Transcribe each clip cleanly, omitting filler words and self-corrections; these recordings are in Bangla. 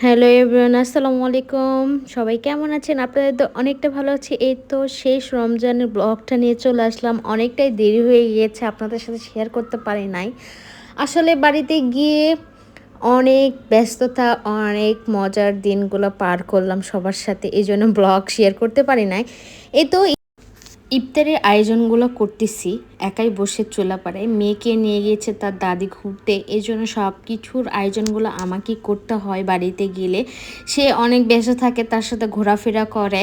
হ্যালো এভরিওয়ান, আসসালামু আলাইকুম। সবাই কেমন আছেন? আপনাদের তো অনেকটা ভালো আছি। এই তো শেষ রমজানের ব্লগটা নিয়ে চলে আসলাম। অনেকটাই দেরি হয়ে গিয়েছে, আপনাদের সাথে শেয়ার করতে পারি নাই। আসলে বাড়িতে গিয়ে অনেক ব্যস্ততা, অনেক মজার দিনগুলো পার করলাম সবার সাথে। এইজন্য ব্লগ শেয়ার করতে পারি নাই। এই তো ইফতারের আয়োজনগুলো করতেছি, একাই বসে চুলাপাড়ায়। মেয়েকে নিয়ে গিয়েছে তার দাদি ঘুরতে, এই জন্য সব কিছুর আয়োজনগুলো আমাকেই করতে হয় বাড়িতে গেলে। সে অনেক ব্যস্ত থাকে, তার সাথে ঘোরাফেরা করে,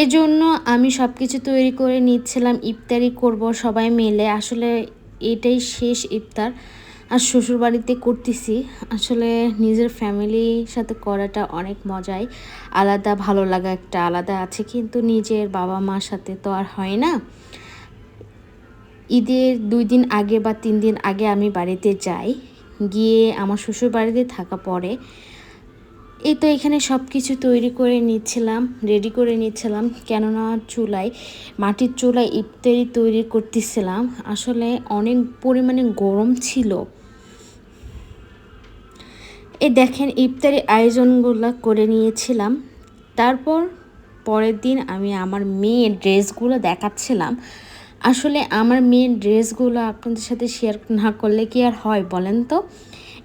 এই জন্য আমি সব কিছু তৈরি করে নিচ্ছিলাম। ইফতারি করব সবাই মিলে। আসলে এটাই শেষ ইফতার আর শ্বশুরবাড়িতে করতেছি। আসলে নিজের ফ্যামিলির সাথে করাটা অনেক মজাই, আলাদা ভালো লাগা একটা আলাদা আছে, কিন্তু নিজের বাবা মার সাথে তো আর হয় না। ঈদের 2 দিন আগে বা 3 দিন আগে আমি বাড়িতে যাই, গিয়ে আমার শ্বশুর বাড়িতে থাকা পড়ে। এই তো এখানে সব কিছু তৈরি করে নিচ্ছিলাম, রেডি করে নিচ্ছিলাম, কেননা চুলায়, মাটির চুলায় ইফতারি তৈরি করতেছিলাম। আসলে অনেক পরিমাণে গরম ছিল। এই দেখেন ইফতারি আয়োজনগুলো করে নিয়েছিলাম। তারপর পরের দিন আমি আমার মেয়ের ড্রেসগুলো দেখাচ্ছিলাম। আসলে আমার মেয়ের ড্রেসগুলো আপনাদের সাথে শেয়ার না করলে কি আর হয় বলেন তো।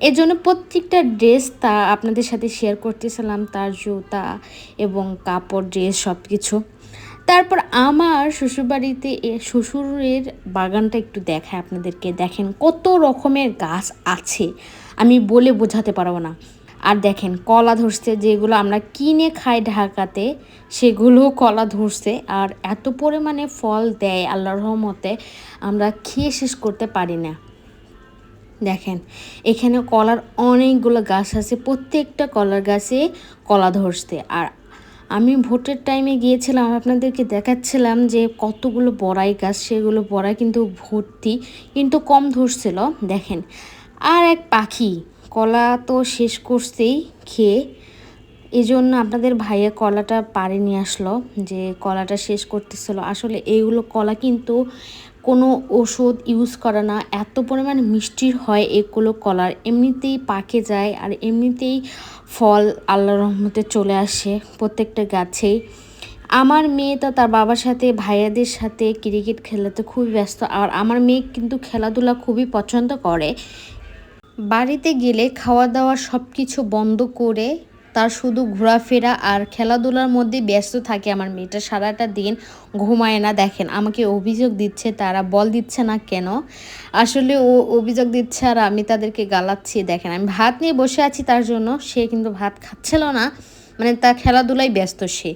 এর জন্য প্রত্যেকটা ড্রেস তা আপনাদের সাথে শেয়ার করতেছিলাম, তার জুতা এবং কাপড়, ড্রেস সব কিছু। তারপর আমার শ্বশুরবাড়িতে শ্বশুরের বাগানটা একটু দেখায় আপনাদেরকে। দেখেন কত রকমের গাছ আছে, আমি বলে বোঝাতে পারবো না। আর দেখেন কলা ধরছে, যেগুলো আমরা কিনে খাই ঢাকাতে, সেগুলো কলা ধরছে। আর এত পরিমাণে ফল দেয় আল্লাহর রহমতে, আমরা খেয়ে শেষ করতে পারি না। দেখেন এখানে কলার অনেকগুলো গাছ আছে, প্রত্যেকটা কলার গাছে কলা ধরছে। আর আমি ভোটের টাইমে গিয়েছিলাম, আপনাদেরকে দেখাচ্ছিলাম যে কতগুলো বড়াই গাছ, সেগুলো বড়াই কিন্তু ভর্তি, কিন্তু কম ধরছিল। দেখেন আর এক পাখি কলা তো শেষ করছেই খেয়ে, এই জন্য আপনাদের ভাইয়া কলাটা পাড়ে নিয়ে আসলো, যে কলাটা শেষ করতেছিল। আসলে এইগুলো কলা কিন্তু কোনো ওষুধ ইউজ করে না, এত পরিমাণ মিষ্টির হয় এগুলো কলার, এমনিতেই পাকে যায় আর এমনিতেই ফল আল্লাহর রহমতে চলে আসে প্রত্যেকটা গাছেই। আমার মেয়ে তো তার বাবার সাথে ভাইয়াদের সাথে ক্রিকেট খেলাতে খুবই ব্যস্ত। আর আমার মেয়ে কিন্তু খেলাধুলা খুবই পছন্দ করে। বাড়িতে গেলে খাওয়া দাওয়া সব কিছু বন্ধ করে তার শুধু ঘোরাফেরা আর খেলাধুলার মধ্যে ব্যস্ত থাকে। আমার মেয়েটা সারাটা দিন ঘুমায় না। দেখেন আমাকে অভিযোগ দিচ্ছে, তারা বল দিচ্ছে না কেন। আসলে ও অভিযোগ দিচ্ছে আর আমি তাদেরকে গালাচ্ছি। দেখেন আমি ভাত নিয়ে বসে আছি তার জন্য, সে কিন্তু ভাত খাচ্ছিল না, মানে তার খেলাধুলায় ব্যস্ত সে।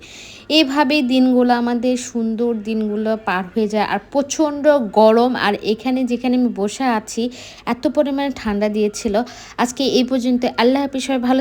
এইভাবেই দিনগুলো আমাদের সুন্দর দিনগুলো পার হয়ে যায়। আর প্রচণ্ড গরম, আর এখানে যেখানে আমি বসে আছি এত পরিমাণে ঠান্ডা দিয়েছিল। আজকে এই পর্যন্ত, আল্লাহ হাফিজ, সবাই ভালো।